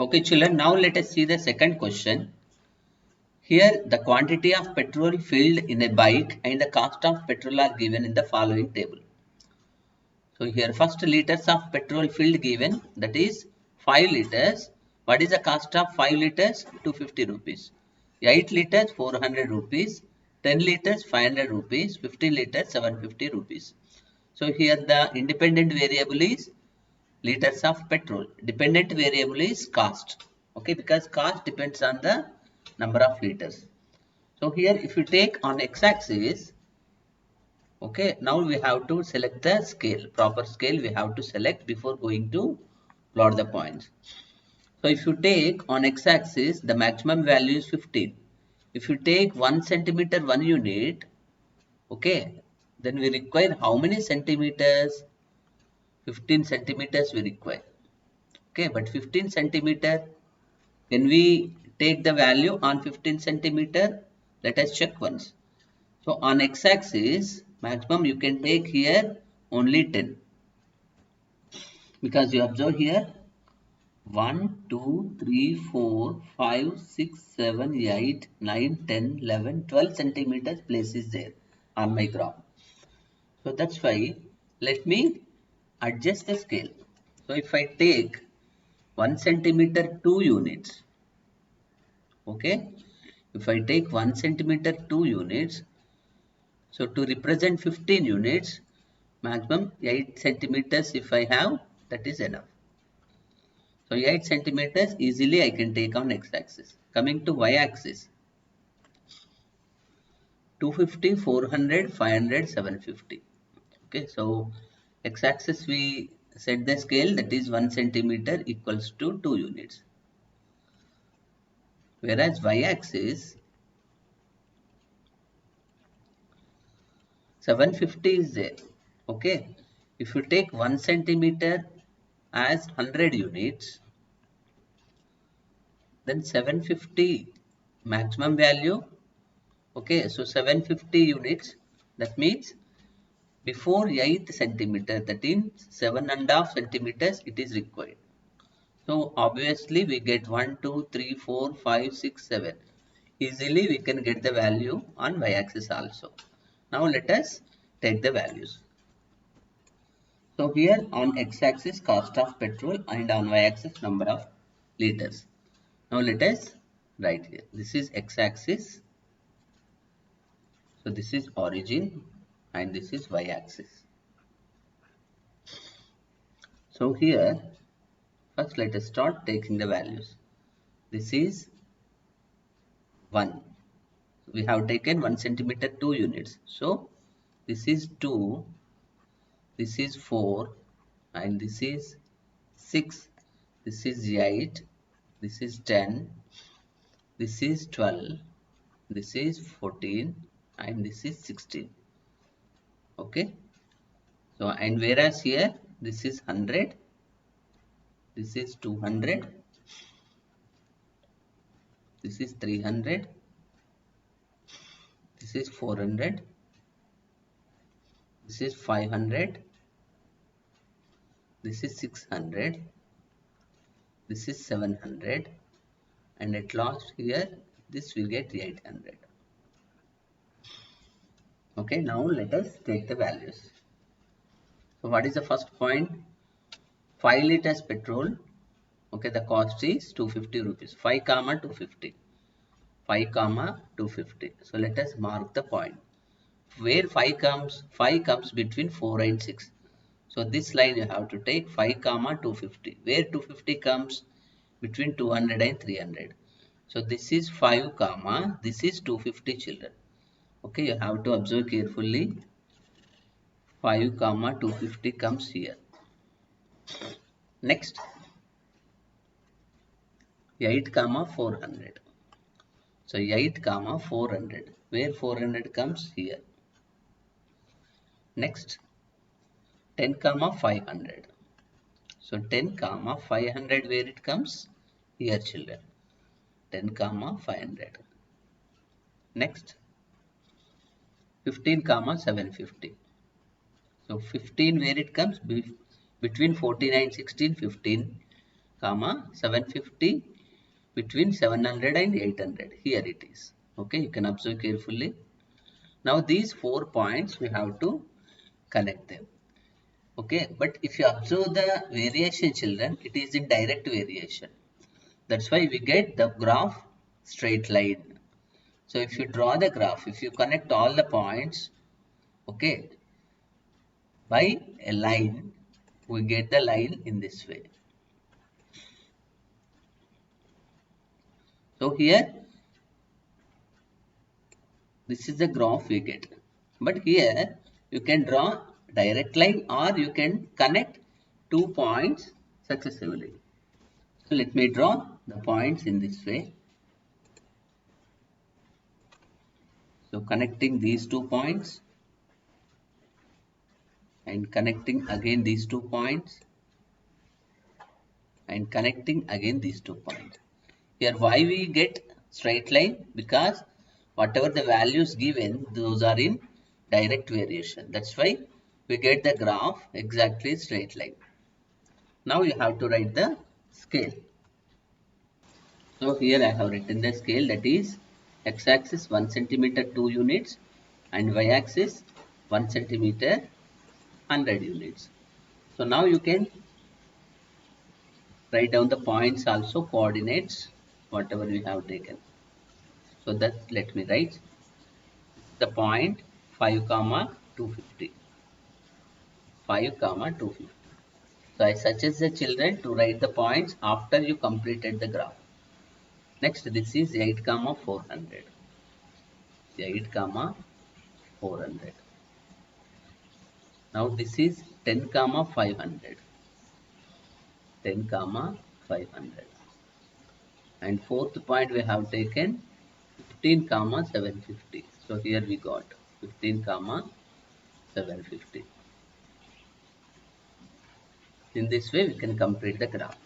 Okay, children, now let us see the second question. Here, the quantity of petrol filled in a bike and the cost of petrol are given in the following table. So here, first liters of petrol filled given, that is 5 liters. What is the cost of 5 liters? 250 rupees. 8 liters, 400 rupees. 10 liters, 500 rupees. 15 liters, 750 rupees. So here the independent variable is liters of petrol. Dependent variable is cost. Okay, because cost depends on the number of liters. So here if you take on x-axis, okay, now we have to select the scale, proper scale we have to select before going to plot the points. So if you take on x-axis, the maximum value is 15. If you take 1 centimeter 1 unit, okay, then we require how many centimeters? 15 centimeters we require. Okay, but 15 centimeter, when we take the value on 15 centimeter, let us check once. So on x-axis, maximum you can take here only 10. Because you observe here 1, 2, 3, 4, 5, 6, 7, 8, 9, 10, 11, 12 centimeters place is there on my graph. So that's why let me adjust the scale. So if I take 1 centimeter 2 units, okay, if I take 1 centimeter 2 units, so to represent 15 units, maximum 8 centimeters if I have, that is enough. So 8 centimeters easily I can take on x-axis. Coming to y-axis, 250, 400, 500, 750. Okay, so x-axis we set the scale, that is 1 centimeter equals to 2 units. Whereas y-axis 750 is there. Okay, if you take 1 centimeter as 100 units, then 750 maximum value. Okay, so 750 units, that means before 8 centimeter, that is 7.5 centimeters it is required. So obviously we get 1, 2, 3, 4, 5, 6, 7. Easily we can get the value on y-axis also. Now let us take the values. So here on x-axis cost of petrol and on y-axis number of liters. Now let us write here. This is x-axis. So this is origin and this is y-axis. So here first let us start taking the values. This is 1. We have taken 1 centimeter 2 units. So this is 2, this is 4 and this is 6, this is 8, this is 10, this is 12, this is 14 and this is 16. Okay. So and whereas here this is 100, this is 200, this is 300, this is 400, this is 500, this is 600, this is 700 and at last here this will get 800. Okay, now let us take the values. So what is the first point? 5 liters petrol. Okay, the cost is 250 rupees. 5 comma 250. 5 comma 250. So let us mark the point. Where 5 comes between 4 and 6. So this line you have to take 5 comma 250. Where 250 comes between 200 and 300. So this is 5 comma, this is 250 children. Okay, you have to observe carefully. 5 comma 250 comes here. Next 8 comma 400. So 8 comma 400. Where 400 comes here. Next 10 comma 500. So 10 comma 500 where it comes here children. 10 comma 500. Next 15 comma 750. So 15 where it comes between 14 and 16, 15. comma 750 between 700 and 800. Here it is. Okay, you can observe carefully. Now these 4 points we have to connect them. Okay, but if you observe the variation, children, it is in direct variation. That's why we get the graph straight line. So if you draw the graph, if you connect all the points, okay, by a line, we get the line in this way. So here, this is the graph we get. But here, you can draw direct line or you can connect 2 points successively. So let me draw the points in this way. So connecting these 2 points and connecting again these 2 points and connecting again these 2 points. Here why we get straight line? Because whatever the values given, those are in direct variation. That's why we get the graph exactly straight line. Now you have to write the scale. So here I have written the scale, that is x-axis 1 centimeter 2 units and y-axis 1 centimeter 100 units. So now you can write down the points also, coordinates, whatever we have taken. So that let me write the point 5 comma 250. 5 comma 250. So I suggest the children to write the points after you completed the graph. Next, this is 8 comma 400. 8 comma 400. Now this is 10 comma 500. 10 comma 500. And fourth point we have taken 15 comma 750. So here we got 15 comma 750. In this way we can complete the graph.